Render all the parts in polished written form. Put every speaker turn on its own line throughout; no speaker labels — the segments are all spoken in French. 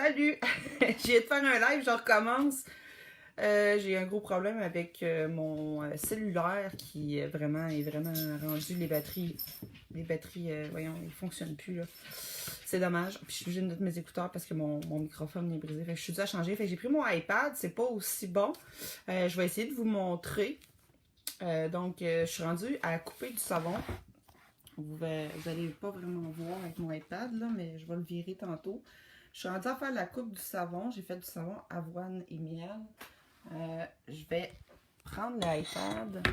Salut! J'ai de faire un live, je recommence. J'ai un gros problème avec mon cellulaire qui est vraiment rendu les batteries, voyons, ils fonctionnent plus là. C'est dommage. Puis je suis obligée de mettre mes écouteurs parce que mon microphone est brisé. Fait que je suis due à changer. Fait que j'ai pris mon iPad, c'est pas aussi bon. Je vais essayer de vous montrer. Je suis rendue à couper du savon. Vous allez pas vraiment voir avec mon iPad là, mais je vais le virer tantôt. Je suis rendue à faire la coupe du savon. J'ai fait du savon avoine et miel. Je vais prendre l'iPad,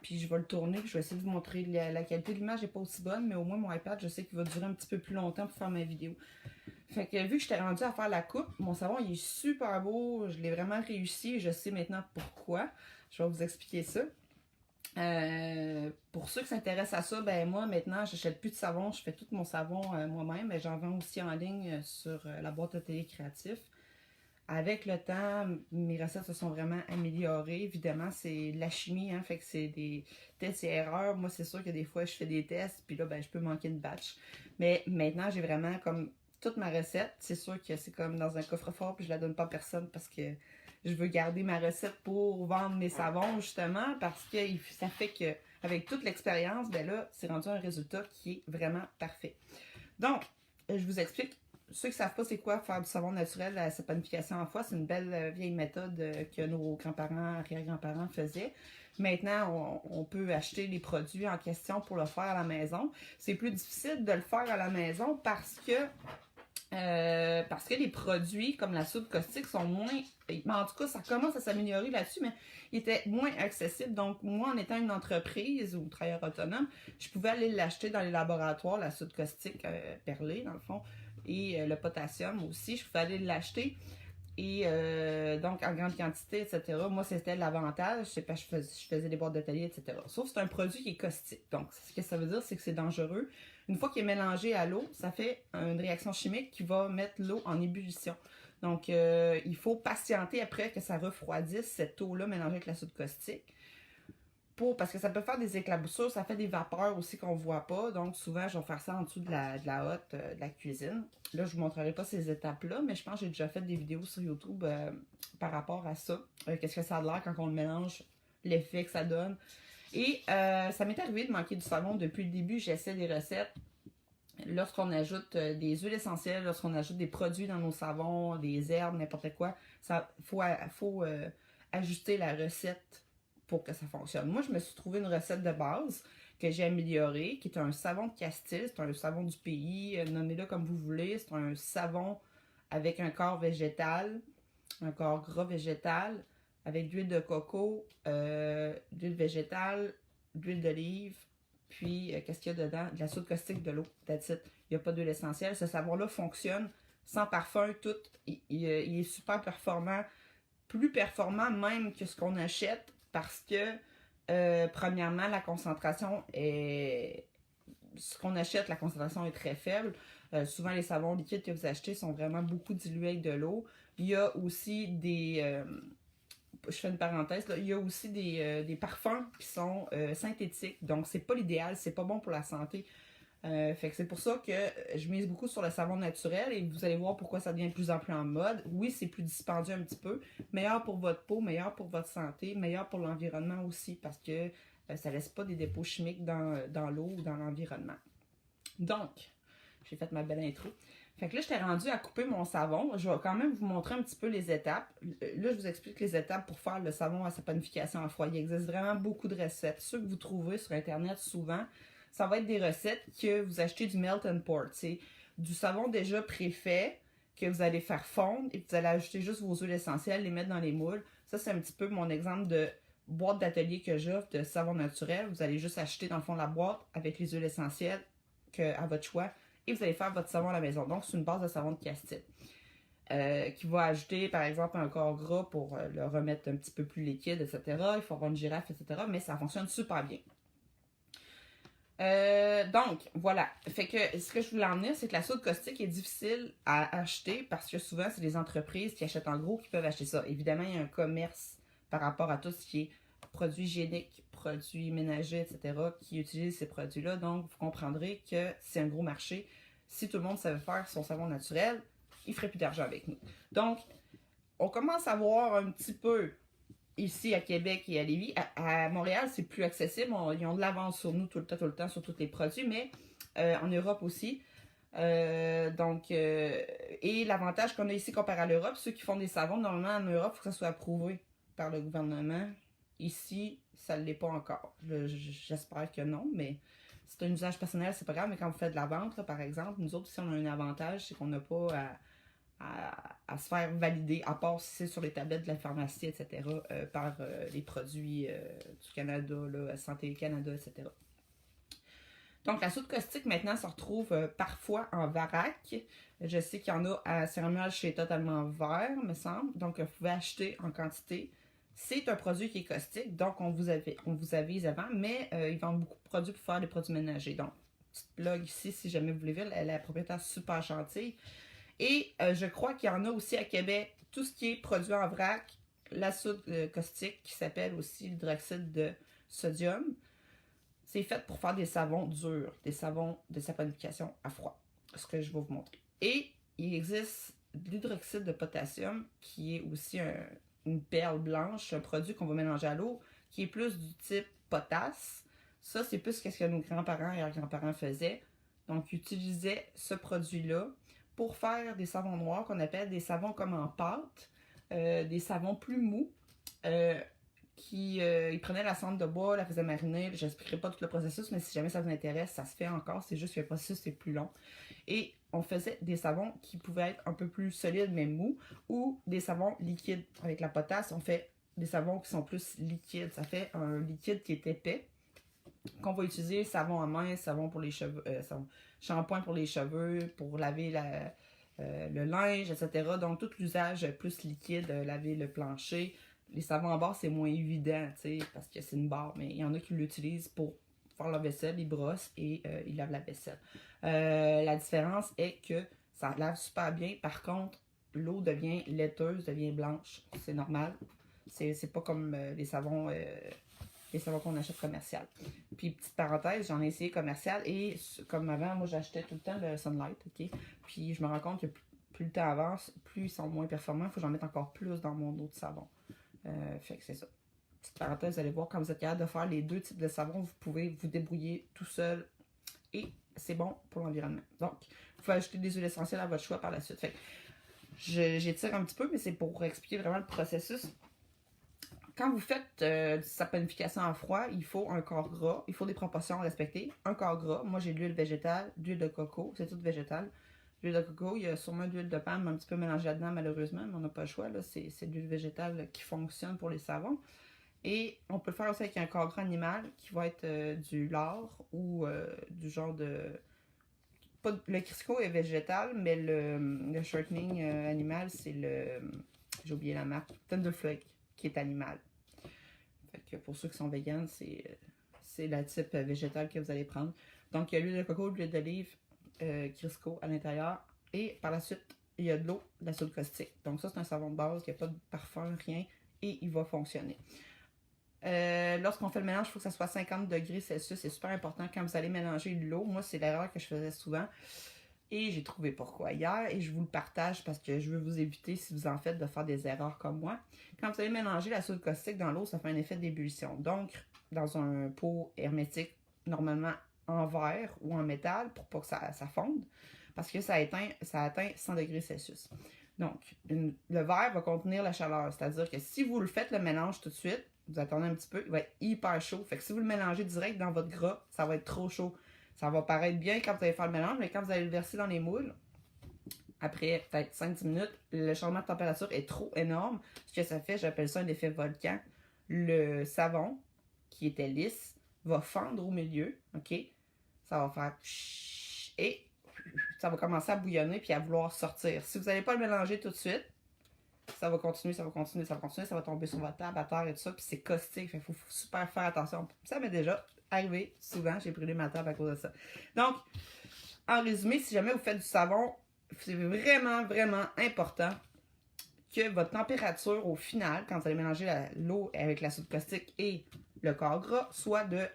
puis je vais le tourner, puis je vais essayer de vous montrer. La qualité de l'image n'est pas aussi bonne, mais au moins mon iPad, je sais qu'il va durer un petit peu plus longtemps pour faire ma vidéo. Fait que vu que j'étais rendue à faire la coupe, mon savon il est super beau, je l'ai vraiment réussi, je sais maintenant pourquoi. Je vais vous expliquer ça. Pour ceux qui s'intéressent à ça, ben moi maintenant j'achète plus de savon, je fais tout mon savon moi-même, mais j'en vends aussi en ligne sur la boîte Atelier Créatif. Avec le temps, mes recettes se sont vraiment améliorées. Évidemment, c'est de la chimie, hein, fait que c'est des tests et erreurs. Moi, c'est sûr que des fois, je fais des tests, puis là, ben, je peux manquer de batch. Mais maintenant, j'ai vraiment comme toute ma recette. C'est sûr que c'est comme dans un coffre-fort, puis je la donne pas à personne parce que je veux garder ma recette pour vendre mes savons, justement, parce que ça fait que, avec toute l'expérience, ben là, c'est rendu un résultat qui est vraiment parfait. Donc, je vous explique. Ceux qui ne savent pas c'est quoi faire du savon naturel à saponification en foie, c'est une belle vieille méthode que nos grands-parents, arrière-grands-parents faisaient. Maintenant, on peut acheter les produits en question pour le faire à la maison. C'est plus difficile de le faire à la maison parce que les produits comme la soude caustique sont moins... En tout cas, ça commence à s'améliorer là-dessus, mais ils étaient moins accessibles. Donc, moi, en étant une entreprise ou travailleur autonome, je pouvais aller l'acheter dans les laboratoires, la soude caustique perlée, dans le fond, et le potassium aussi. Je pouvais aller l'acheter. Et donc, en grande quantité, etc. Moi, c'était l'avantage. Je faisais des boîtes d'atelier, etc. Sauf que c'est un produit qui est caustique. Donc, ce que ça veut dire, c'est que c'est dangereux. Une fois qu'il est mélangé à l'eau, ça fait une réaction chimique qui va mettre l'eau en ébullition. Donc, il faut patienter après que ça refroidisse, cette eau-là mélangée avec la soude caustique. Parce que ça peut faire des éclaboussures, ça fait des vapeurs aussi qu'on ne voit pas. Donc, souvent, je vais faire ça en dessous de la hotte de la cuisine. Là, je ne vous montrerai pas ces étapes-là, mais je pense que j'ai déjà fait des vidéos sur YouTube par rapport à ça. Qu'est-ce que ça a l'air quand on le mélange, l'effet que ça donne. Et ça m'est arrivé de manquer du savon depuis le début. J'essaie des recettes. Lorsqu'on ajoute des huiles essentielles, lorsqu'on ajoute des produits dans nos savons, des herbes, n'importe quoi, il faut ajuster la recette pour que ça fonctionne. Moi, je me suis trouvé une recette de base que j'ai améliorée, qui est un savon de Castille. C'est un savon du pays, nommez-le comme vous voulez. C'est un savon avec un corps végétal, un corps gras végétal, avec de l'huile de coco, d'huile végétale, d'huile d'olive, puis qu'est-ce qu'il y a dedans? De la soude caustique, de l'eau, that's it. Il n'y a pas d'huile essentielle. Ce savon-là fonctionne sans parfum, tout. Il est super performant, plus performant même que ce qu'on achète, parce que, premièrement, la concentration est... Ce qu'on achète, la concentration est très faible. Souvent, les savons liquides que vous achetez sont vraiment beaucoup dilués avec de l'eau. Il y a aussi des... je fais une parenthèse, là, il y a aussi des parfums qui sont synthétiques. Donc, c'est pas l'idéal, c'est pas bon pour la santé. Fait que c'est pour ça que je mise beaucoup sur le savon naturel et vous allez voir pourquoi ça devient de plus en plus en mode. Oui, c'est plus dispendieux un petit peu, meilleur pour votre peau, meilleur pour votre santé, meilleur pour l'environnement aussi parce que ça laisse pas des dépôts chimiques dans l'eau ou dans l'environnement. Donc, j'ai fait ma belle intro. Fait que là, j'étais rendue à couper mon savon. Je vais quand même vous montrer un petit peu les étapes. Là, je vous explique les étapes pour faire le savon à saponification en foie. Il existe vraiment beaucoup de recettes. Ceux que vous trouvez sur Internet souvent, ça va être des recettes que vous achetez du melt and pour. C'est du savon déjà préfait que vous allez faire fondre et vous allez ajouter juste vos huiles essentielles, les mettre dans les moules. Ça, c'est un petit peu mon exemple de boîte d'atelier que j'offre de savon naturel. Vous allez juste acheter dans le fond de la boîte avec les huiles essentielles à votre choix et vous allez faire votre savon à la maison. Donc, c'est une base de savon de Castille. Qui va ajouter, par exemple, un corps gras pour le remettre un petit peu plus liquide, etc. Il faut avoir une girafe, etc. Mais ça fonctionne super bien. Donc, voilà. Fait que ce que je voulais en venir, c'est que la soude caustique est difficile à acheter parce que souvent, c'est des entreprises qui achètent en gros qui peuvent acheter ça. Évidemment, il y a un commerce par rapport à tout ce qui est produits hygiéniques, produits ménagers, etc., qui utilisent ces produits-là. Donc, vous comprendrez que c'est un gros marché. Si tout le monde savait faire son savon naturel, il ne ferait plus d'argent avec nous. Donc, on commence à voir un petit peu ici à Québec et à Lévis. À Montréal, c'est plus accessible. Ils ont de l'avance sur nous tout le temps, sur tous les produits, mais en Europe aussi. Et l'avantage qu'on a ici comparé à l'Europe, ceux qui font des savons, normalement en Europe, il faut que ça soit approuvé par le gouvernement. Ici, ça ne l'est pas encore. J'espère que non, mais c'est un usage personnel, c'est pas grave. Mais quand vous faites de la vente, là, par exemple, nous autres, ici, on a un avantage, c'est qu'on n'a pas à se faire valider, à part si c'est sur les tablettes de la pharmacie, etc., par les produits du Canada, là, Santé Canada, etc. Donc, la soude caustique, maintenant, se retrouve parfois en vrac. Je sais qu'il y en a à Cérémonial chez Totalement Vert, me semble. Donc, vous pouvez acheter en quantité. C'est un produit qui est caustique, donc on vous avise avant, mais ils vendent beaucoup de produits pour faire des produits ménagers. Donc, petite blog ici, si jamais vous voulez voir, elle est la propriétaire super gentille. Et je crois qu'il y en a aussi à Québec, tout ce qui est produit en vrac, la soude caustique qui s'appelle aussi l'hydroxyde de sodium. C'est fait pour faire des savons durs, des savons de saponification à froid, ce que je vais vous montrer. Et il existe de l'hydroxyde de potassium, qui est aussi une perle blanche, un produit qu'on va mélanger à l'eau, qui est plus du type potasse. Ça, c'est plus ce que nos grands-parents et grands-parents faisaient. Donc, ils utilisaient ce produit-là pour faire des savons noirs qu'on appelle des savons comme en pâte, des savons plus mous. Ils prenaient la cendre de bois, la faisaient mariner. Je n'expliquerai pas tout le processus, mais si jamais ça vous intéresse, ça se fait encore. C'est juste que le processus est plus long. Et on faisait des savons qui pouvaient être un peu plus solides, mais mous, ou des savons liquides. Avec la potasse, on fait des savons qui sont plus liquides. Ça fait un liquide qui est épais, qu'on va utiliser savon à main, savon pour les cheveux, shampoing pour les cheveux, pour laver le linge, etc. Donc, tout l'usage plus liquide, laver le plancher. Les savons en barre, c'est moins évident, parce que c'est une barre, mais il y en a qui l'utilisent pour faire leur vaisselle, ils brossent et ils lavent la vaisselle. La différence est que ça lave super bien. Par contre, l'eau devient laiteuse, devient blanche. C'est normal. C'est pas comme les savons qu'on achète commercial. Puis, petite parenthèse, j'en ai essayé commercial et comme avant, moi j'achetais tout le temps le Sunlight, ok? Puis je me rends compte que plus le temps avance, plus ils sont moins performants. Il faut que j'en mette encore plus dans mon eau de savon. Fait que c'est ça. Petite parenthèse, vous allez voir quand vous êtes capable de faire les deux types de savon, vous pouvez vous débrouiller tout seul et c'est bon pour l'environnement. Donc, vous pouvez ajouter des huiles essentielles à votre choix par la suite. Fait que j'étire un petit peu, mais c'est pour expliquer vraiment le processus. Quand vous faites du saponification à froid, il faut un corps gras, il faut des proportions à respecter. Un corps gras, moi j'ai de l'huile végétale, de l'huile de coco, c'est tout végétal. L'huile de coco, il y a sûrement de l'huile de palme un petit peu mélangée là-dedans, malheureusement, mais on n'a pas le choix. C'est de l'huile végétale qui fonctionne pour les savons. Et on peut le faire aussi avec un corps gras animal qui va être du lard ou du genre de... Le Crisco est végétal, mais le shortening animal, c'est le... J'ai oublié la marque. Tenderflake, qui est animal. Fait que pour ceux qui sont véganes, c'est la type végétale que vous allez prendre. Donc, il y a l'huile de coco, l'huile d'olive, Crisco à l'intérieur. Et par la suite, il y a de l'eau, de la soude caustique. Donc ça, c'est un savon de base, il n'y a pas de parfum, rien. Et il va fonctionner. Lorsqu'on fait le mélange, il faut que ça soit 50 degrés Celsius. C'est super important quand vous allez mélanger de l'eau. Moi, c'est l'erreur que je faisais souvent. Et j'ai trouvé pourquoi hier. Et je vous le partage parce que je veux vous éviter, si vous en faites, de faire des erreurs comme moi. Quand vous allez mélanger la soude caustique dans l'eau, ça fait un effet d'ébullition. Donc, dans un pot hermétique, normalement en verre ou en métal, pour pas que ça fonde. Parce que ça atteint 100 degrés Celsius. Donc, le verre va contenir la chaleur. C'est-à-dire que si vous le faites le mélange tout de suite, vous attendez un petit peu, il va être hyper chaud. Fait que si vous le mélangez direct dans votre gras, ça va être trop chaud. Ça va paraître bien quand vous allez faire le mélange, mais quand vous allez le verser dans les moules, après peut-être 5-10 minutes, le changement de température est trop énorme. Ce que ça fait, j'appelle ça un effet volcan. Le savon, qui était lisse, va fendre au milieu, ok? Ça va faire et ça va commencer à bouillonner puis à vouloir sortir. Si vous n'allez pas le mélanger tout de suite, ça va continuer, ça va tomber sur votre table, à terre et tout ça, puis c'est caustique, il faut super faire attention. Ça m'est déjà arrivé souvent, j'ai brûlé ma table à cause de ça. Donc, en résumé, si jamais vous faites du savon, c'est vraiment, vraiment important que votre température au final, quand vous allez mélanger l'eau avec la soude caustique et le corps gras, soit de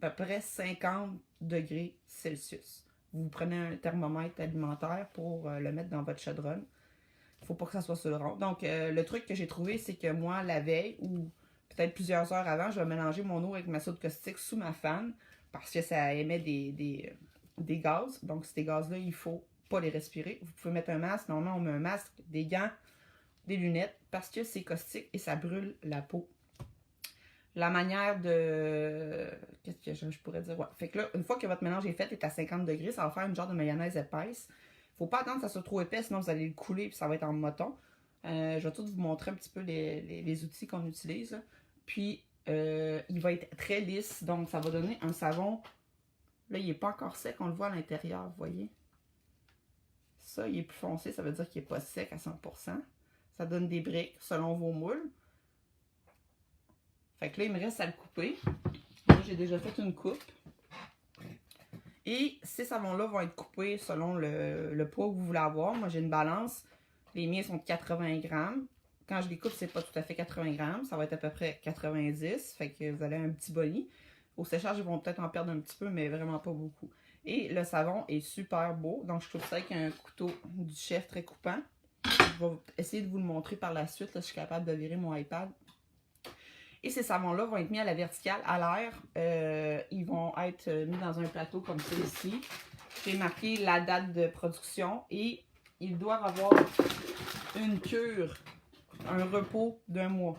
à peu près 50 degrés Celsius. vous prenez un thermomètre alimentaire pour le mettre dans votre chaudron. Il ne faut pas que ça soit sur le rond. Donc, le truc que j'ai trouvé, c'est que moi, la veille, ou peut-être plusieurs heures avant, je vais mélanger mon eau avec ma soude caustique sous ma fan, parce que ça émet des gaz. Donc, ces gaz-là, il ne faut pas les respirer. Vous pouvez mettre un masque. Normalement, on met un masque, des gants, des lunettes, parce que c'est caustique et ça brûle la peau. La manière de... Qu'est-ce que je pourrais dire? Ouais. Fait que là, une fois que votre mélange est fait, est à 50 degrés, ça va faire une genre de mayonnaise épaisse. Faut pas attendre que ça soit trop épais, sinon vous allez le couler et ça va être en moton. Je vais tout vous montrer un petit peu les outils qu'on utilise. Là. Puis, il va être très lisse, donc ça va donner un savon. Là, il n'est pas encore sec, on le voit à l'intérieur, vous voyez? Ça, il est plus foncé, ça veut dire qu'il n'est pas sec à 100%. Ça donne des briques selon vos moules. Fait que là, il me reste à le couper. Là, j'ai déjà fait une coupe. Et ces savons-là vont être coupés selon le poids que vous voulez avoir. Moi, j'ai une balance. Les miens sont de 80 grammes. Quand je les coupe, c'est pas tout à fait 80 grammes. Ça va être à peu près 90. Fait que vous allez un petit boni. Au séchage, ils vont peut-être en perdre un petit peu, mais vraiment pas beaucoup. Et le savon est super beau. Donc, je coupe ça avec un couteau du chef très coupant. Je vais essayer de vous le montrer par la suite. Là, je suis capable de virer mon iPad. Et ces savons-là vont être mis à la verticale, à l'air. Ils vont être mis dans un plateau comme ça ici. J'ai marqué la date de production et ils doivent avoir une cure, un repos d'un mois.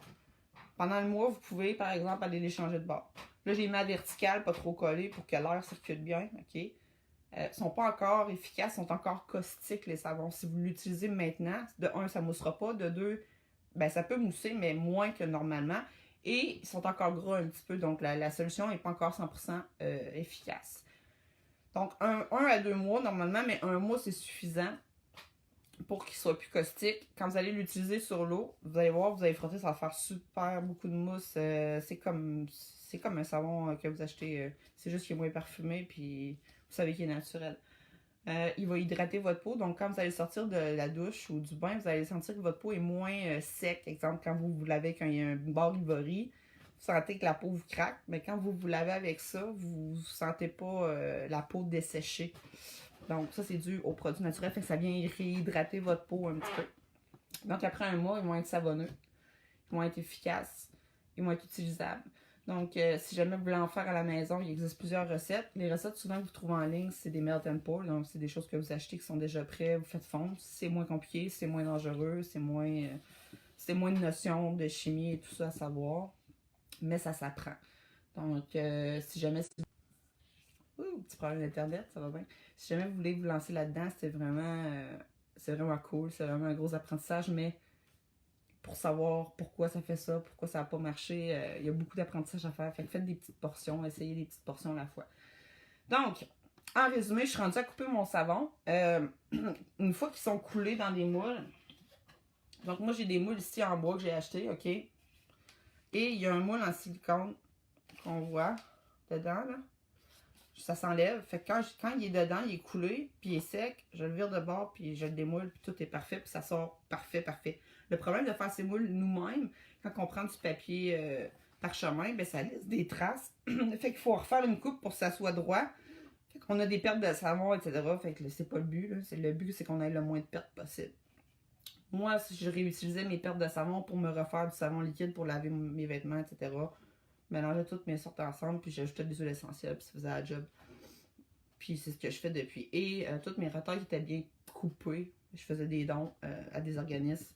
Pendant le mois, vous pouvez, par exemple, aller les changer de bord. Là, j'ai mis à verticale, pas trop collé pour que l'air circule bien. OK? Ils sont pas encore efficaces, sont encore caustiques, les savons. Si vous l'utilisez maintenant, de un, ça ne moussera pas. De deux, ben, ça peut mousser, mais moins que normalement. Et ils sont encore gras un petit peu, donc la solution n'est pas encore 100% efficace. Donc, 1 à 2 mois normalement, mais 1 mois, c'est suffisant pour qu'il soit plus caustique. Quand vous allez l'utiliser sur l'eau, vous allez voir, vous allez frotter, ça va faire super beaucoup de mousse. C'est comme un savon que vous achetez, c'est juste qu'il est moins parfumé, puis vous savez qu'il est naturel. Il va hydrater votre peau, donc quand vous allez sortir de la douche ou du bain, vous allez sentir que votre peau est moins sec. Exemple, quand vous lavez, quand il y a un bord ivory, vous sentez que la peau vous craque, mais quand vous lavez avec ça, vous ne sentez pas la peau desséchée. Donc ça, c'est dû aux produits naturels, fait que ça vient réhydrater votre peau un petit peu. Donc après un mois, ils vont être savonneux, ils vont être efficaces, ils vont être utilisables. Donc, si jamais vous voulez en faire à la maison, il existe plusieurs recettes. Les recettes, souvent, que vous trouvez en ligne, c'est des melt and pour. Donc, c'est des choses que vous achetez qui sont déjà prêtes, vous faites fondre. C'est moins compliqué, c'est moins dangereux, c'est moins de notions de chimie et tout ça à savoir. Mais ça s'apprend. Donc, si jamais... Ouh, petit problème d'Internet, ça va bien. Si jamais vous voulez vous lancer là-dedans, c'est vraiment cool. C'est vraiment un gros apprentissage, mais... pour savoir pourquoi ça fait ça, pourquoi ça n'a pas marché. Il y a beaucoup d'apprentissage à faire. Fait que faites des petites portions, essayez des petites portions à la fois. Donc, en résumé, je suis rendue à couper mon savon. Une fois qu'ils sont coulés dans des moules, donc moi j'ai des moules ici en bois que j'ai acheté, ok? Et il y a un moule en silicone qu'on voit dedans, là. Ça s'enlève. Fait que quand il est dedans, il est coulé, puis il est sec, je le vire de bord, puis je le démoule, puis tout est parfait, puis ça sort parfait, parfait. Le problème de faire ces moules nous-mêmes, quand on prend du papier parchemin, ben ça laisse des traces. Fait qu'il faut refaire une coupe pour que ça soit droit. Fait qu'on a des pertes de savon, etc. Fait que c'est pas le but, là. Le but, c'est qu'on ait le moins de pertes possible. Moi, si je réutilisais mes pertes de savon pour me refaire du savon liquide pour laver mes vêtements, etc., mélangeais toutes mes sortes ensemble, puis j'ajoutais des huiles essentielles, puis ça faisait la job. Puis c'est ce que je fais depuis. Et toutes mes retailles étaient bien coupées. Je faisais des dons à des organismes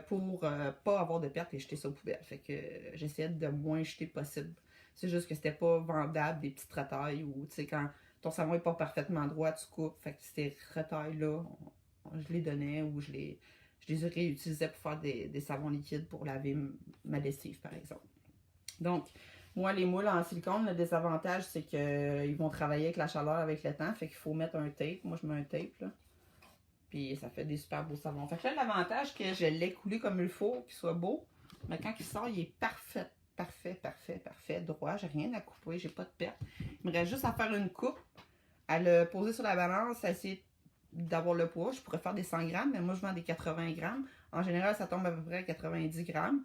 pour pas avoir de pertes et jeter ça aux poubelles. Fait que j'essayais de moins jeter possible. C'est juste que c'était pas vendable, des petites retailles, ou tu sais, quand ton savon est pas parfaitement droit, tu coupes. Fait que ces retailles-là, je les donnais ou je les réutilisais pour faire des savons liquides pour laver ma lessive, par exemple. Donc, moi, les moules en silicone, le désavantage, c'est qu'ils vont travailler avec la chaleur avec le temps. Fait qu'il faut mettre un tape. Moi, je mets un tape, là. Puis, ça fait des super beaux savons. Fait que là, l'avantage, que je l'ai coulé comme il faut, qu'il soit beau. Mais quand il sort, il est parfait, droit. J'ai rien à couper, j'ai pas de perte. Il me reste juste à faire une coupe, à le poser sur la balance, à essayer d'avoir le poids. Je pourrais faire des 100 grammes, mais moi, je vends des 80 grammes. En général, ça tombe à peu près à 90 grammes.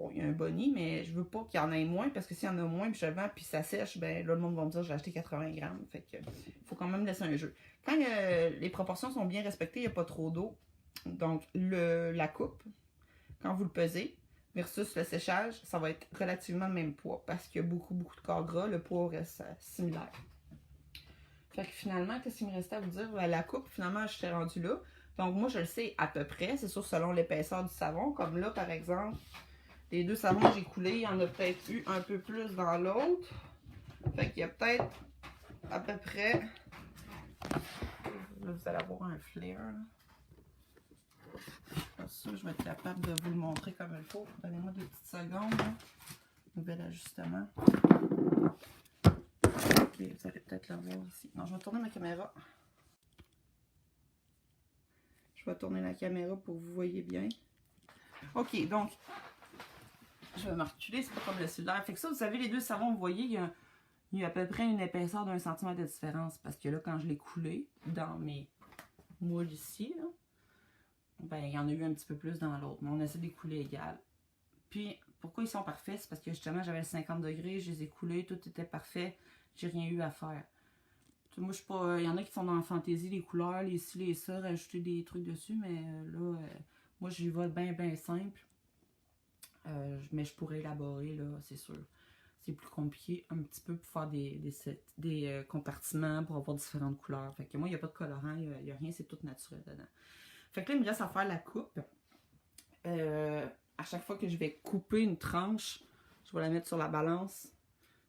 bon, il y a un boni, mais je veux pas qu'il y en ait moins, parce que s'il y en a moins, puis je le vends, puis ça sèche, ben là, le monde va me dire, j'ai acheté 80 grammes. Fait que, il faut quand même laisser un jeu. Quand les proportions sont bien respectées, il n'y a pas trop d'eau. Donc, la coupe, quand vous le pesez, versus le séchage, ça va être relativement le même poids, parce qu'il y a beaucoup de corps gras, le poids reste similaire. Fait que finalement, qu'est-ce qu'il me restait à vous dire? La coupe, finalement, je suis rendue là. Donc, moi, je le sais à peu près. C'est sûr, selon l'épaisseur du savon. Comme là, par exemple, les 2 savons que j'ai coulés, il y en a peut-être eu un peu plus dans l'autre. Fait qu'il y a peut-être à peu près... Là, vous allez avoir un flair. Pas sûr, je vais être capable de vous le montrer comme il faut. Donnez-moi 2 petites secondes. Là. Nouvel ajustement. Okay, vous allez peut-être le voir ici. Non, je vais tourner ma caméra. Je vais tourner la caméra pour que vous voyez bien. OK, donc, je vais me reculer, c'est pas comme le cellulaire. Fait que ça, vous savez, les 2 savons, vous voyez, il y a à peu près une épaisseur d'1 cm de différence. Parce que là, quand je l'ai coulé dans mes moules ici, là, ben, il y en a eu un petit peu plus dans l'autre. Mais on essaie de les couler égal. Puis, pourquoi ils sont parfaits? C'est parce que justement, j'avais 50 degrés, je les ai coulés, tout était parfait. J'ai rien eu à faire. Moi, je suis pas. Il y en a qui font dans la fantaisie les couleurs, les ci, les ça, rajouter des trucs dessus, mais là, moi, j'y vais bien simple. Mais je pourrais élaborer, là, c'est sûr. C'est plus compliqué un petit peu pour faire des compartiments, pour avoir différentes couleurs. Fait que moi, il n'y a pas de colorant, il n'y a rien, c'est tout naturel dedans. Fait que là, il me reste à faire la coupe. À chaque fois que je vais couper une tranche, je vais la mettre sur la balance.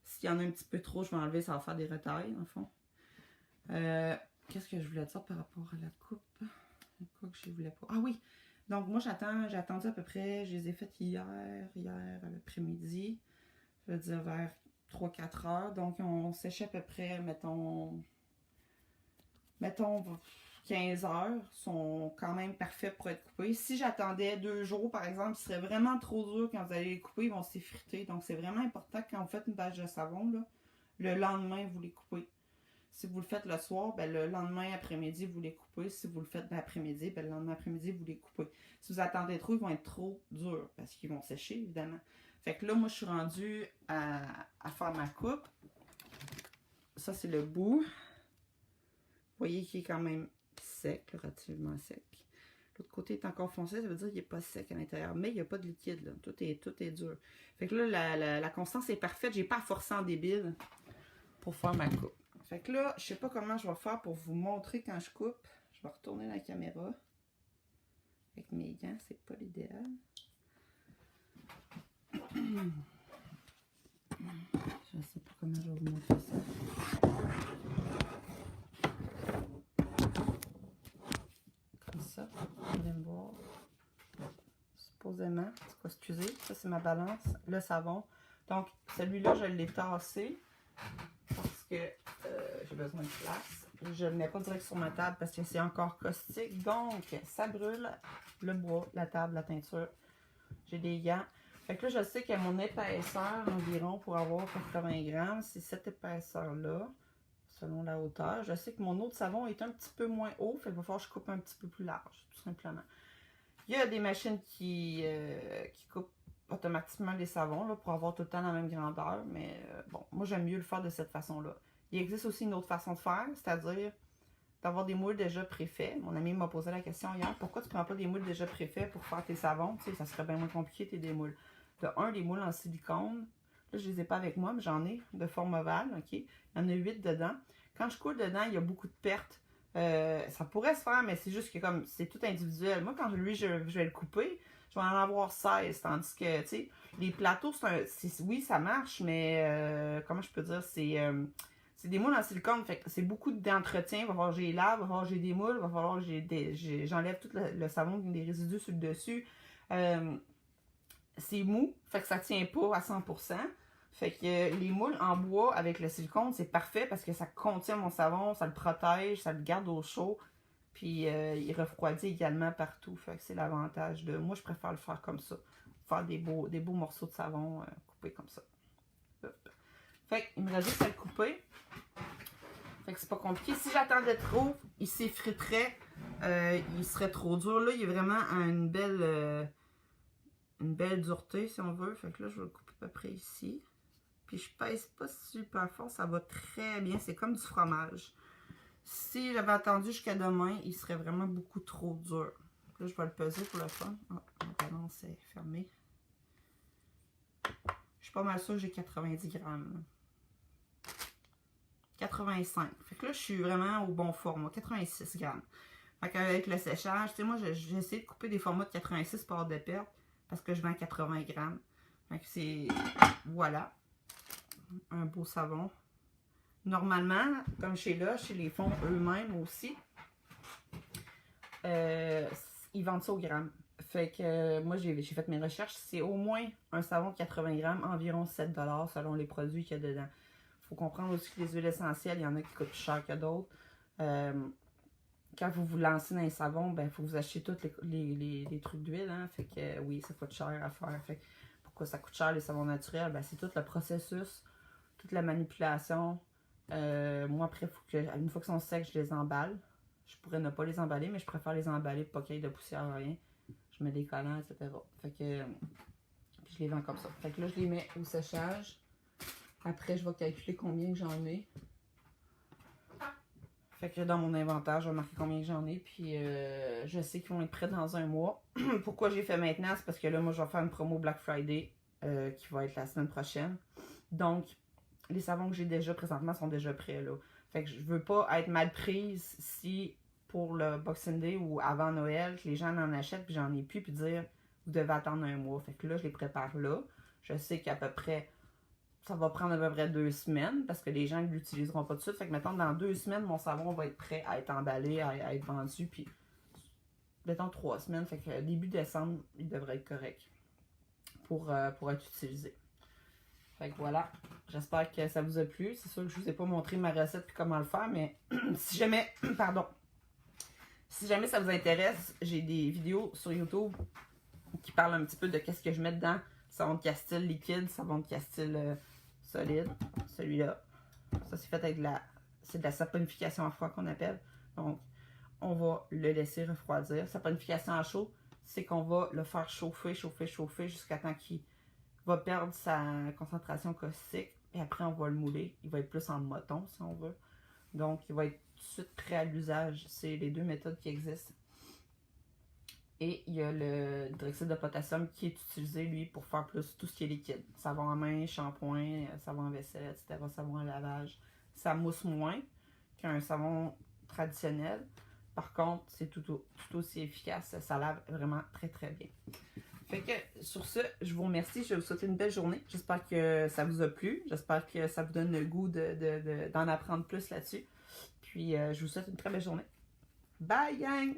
S'il y en a un petit peu trop, je vais enlever, ça va faire des retailles, dans le fond. Qu'est-ce que je voulais dire par rapport à la coupe? Quoi que je voulais pas. Ah oui! Donc, moi, j'ai attendu à peu près, je les ai faites hier à l'après-midi. Je veux dire vers 3-4 heures. Donc, on séchait à peu près, mettons 15 heures. Sont quand même parfaits pour être coupés. Si j'attendais 2 jours, par exemple, ce serait vraiment trop dur quand vous allez les couper, ils vont s'effriter. Donc, c'est vraiment important quand vous faites une bâche de savon, là, le lendemain, vous les coupez. Si vous le faites le soir, ben le lendemain après-midi, vous les coupez. Si vous le faites l'après-midi, ben le lendemain après-midi, vous les coupez. Si vous attendez trop, ils vont être trop durs parce qu'ils vont sécher, évidemment. Fait que là, moi, je suis rendue à faire ma coupe. Ça, c'est le bout. Vous voyez qu'il est quand même sec, relativement sec. L'autre côté est encore foncé, ça veut dire qu'il n'est pas sec à l'intérieur. Mais il n'y a pas de liquide, là. Tout est dur. Fait que là, la constance est parfaite. J'ai pas à forcer en débile pour faire ma coupe. Fait que là, je sais pas comment je vais faire pour vous montrer quand je coupe. Je vais retourner la caméra. Avec mes gants, c'est pas l'idéal. Je sais pas comment je vais vous montrer ça. Comme ça, vous allez me voir. Supposément, excusez, ça c'est ma balance, le savon. Donc, celui-là, je l'ai tassé parce que j'ai besoin de place. Je ne le mets pas direct sur ma table parce que c'est encore caustique. Donc, ça brûle le bois, la table, la teinture. J'ai des gants. Fait que là, je sais que mon épaisseur environ pour avoir 80 grammes, c'est cette épaisseur-là, selon la hauteur. Je sais que mon eau de savon est un petit peu moins haut, fait qu'il va falloir que je coupe un petit peu plus large, tout simplement. Il y a des machines qui coupent automatiquement les savons là, pour avoir tout le temps la même grandeur, mais bon, moi j'aime mieux le faire de cette façon-là. Il existe aussi une autre façon de faire, c'est-à-dire d'avoir des moules déjà préfaits. Mon ami m'a posé la question hier, pourquoi tu ne prends pas des moules déjà préfaits pour faire tes savons? Tu sais, ça serait bien moins compliqué tes moules. De un, des moules en silicone. Là, je ne les ai pas avec moi, mais j'en ai de forme ovale, ok? Il y en a 8 dedans. Quand je coule dedans, il y a beaucoup de pertes. Ça pourrait se faire, mais c'est juste que comme c'est tout individuel. Moi, quand je vais le couper, je vais en avoir 16. Tandis que, tu sais, les plateaux, oui, ça marche, mais comment je peux dire, c'est des moules en silicone, fait que c'est beaucoup d'entretien. Il va falloir que je les lave, il va falloir que j'ai des moules, il va falloir que j'enlève tout le savon, des résidus sur le dessus. C'est mou, fait que ça tient pas à 100%. Fait que les moules en bois avec le silicone, c'est parfait parce que ça contient mon savon, ça le protège, ça le garde au chaud. Puis il refroidit également partout. Fait que c'est l'avantage de... Moi, je préfère le faire comme ça. Faire des beaux morceaux de savon coupés comme ça. Hop. Fait qu'il me reste juste à le couper. Fait que c'est pas compliqué. Si j'attendais trop, il s'effriterait. Il serait trop dur. Là, il y a vraiment une belle une belle dureté, si on veut. Fait que là, je vais le couper à peu près ici. Puis je pèse pas super fort, ça va très bien. C'est comme du fromage. Si j'avais attendu jusqu'à demain, il serait vraiment beaucoup trop dur. Là, je vais le peser pour le fun. Oh, la balance c'est fermé. Je suis pas mal sûre que j'ai 90 grammes. 85. Fait que là, je suis vraiment au bon format. 86 grammes. Fait qu'avec le séchage, tu sais, moi, j'ai essayé de couper des formats de 86 pour avoir de perte. Parce que je vends 80 grammes. Fait que c'est... Voilà. Un beau savon. Normalement, comme chez Lush, chez les fonds eux-mêmes aussi, ils vendent ça au gramme. Fait que moi, j'ai fait mes recherches. C'est au moins un savon de 80 grammes, environ 7 $ selon les produits qu'il y a dedans. Il faut comprendre aussi que les huiles essentielles, il y en a qui coûtent plus cher que d'autres. Quand vous vous lancez dans les savons, ben, il faut vous acheter tous les trucs d'huile. Hein? Fait que oui, ça coûte cher à faire. Fait que, pourquoi ça coûte cher les savons naturels? Ben, c'est tout le processus, toute la manipulation. Moi, après, une fois qu'ils sont secs, je les emballe. Je pourrais ne pas les emballer, mais je préfère les emballer pour pas qu'il y ait de poussière ou rien. Je mets des collants, etc. Fait que, puis je les vends comme ça. Fait que là, je les mets au séchage. Après, je vais calculer combien que j'en ai. Fait que dans mon inventaire, je vais marquer combien que j'en ai. Puis je sais qu'ils vont être prêts dans un mois. Pourquoi j'ai fait maintenant? C'est parce que là, moi, je vais faire une promo Black Friday qui va être la semaine prochaine. Donc, les savons que j'ai déjà présentement sont déjà prêts, là. Fait que je veux pas être mal prise si pour le Boxing Day ou avant Noël, que les gens en achètent puis j'en ai plus, puis dire vous devez attendre un mois. Fait que là, je les prépare là. Je sais qu'à peu près, ça va prendre à peu près 2 semaines parce que les gens ne l'utiliseront pas tout de suite. Fait que mettons, dans 2 semaines, mon savon va être prêt à être emballé, à être vendu. Puis, mettons 3 semaines. Fait que début décembre, il devrait être correct pour être utilisé. Fait que voilà, j'espère que ça vous a plu. C'est sûr que je vous ai pas montré ma recette et comment le faire, mais si jamais, pardon, si jamais ça vous intéresse, j'ai des vidéos sur YouTube qui parlent un petit peu de qu'est-ce que je mets dedans. Savon de Castille liquide, savon de Castille solide, celui-là. Ça c'est fait avec c'est de la saponification à froid qu'on appelle. Donc, on va le laisser refroidir. Saponification à chaud, c'est qu'on va le faire chauffer, chauffer, chauffer jusqu'à temps qu'il va perdre sa concentration caustique et après on va le mouler. Il va être plus en moton si on veut. Donc il va être tout de suite prêt à l'usage. C'est les 2 méthodes qui existent. Et il y a le hydroxyde de potassium qui est utilisé lui pour faire plus tout ce qui est liquide. Savon à main, shampoing, savon à vaisselle, etc. Savon à lavage. Ça mousse moins qu'un savon traditionnel. Par contre, c'est tout aussi efficace. Ça lave vraiment très très bien. Fait que sur ce, je vous remercie. Je vais vous souhaiter une belle journée. J'espère que ça vous a plu. J'espère que ça vous donne le goût d'en apprendre plus là-dessus. Puis, je vous souhaite une très belle journée. Bye, gang!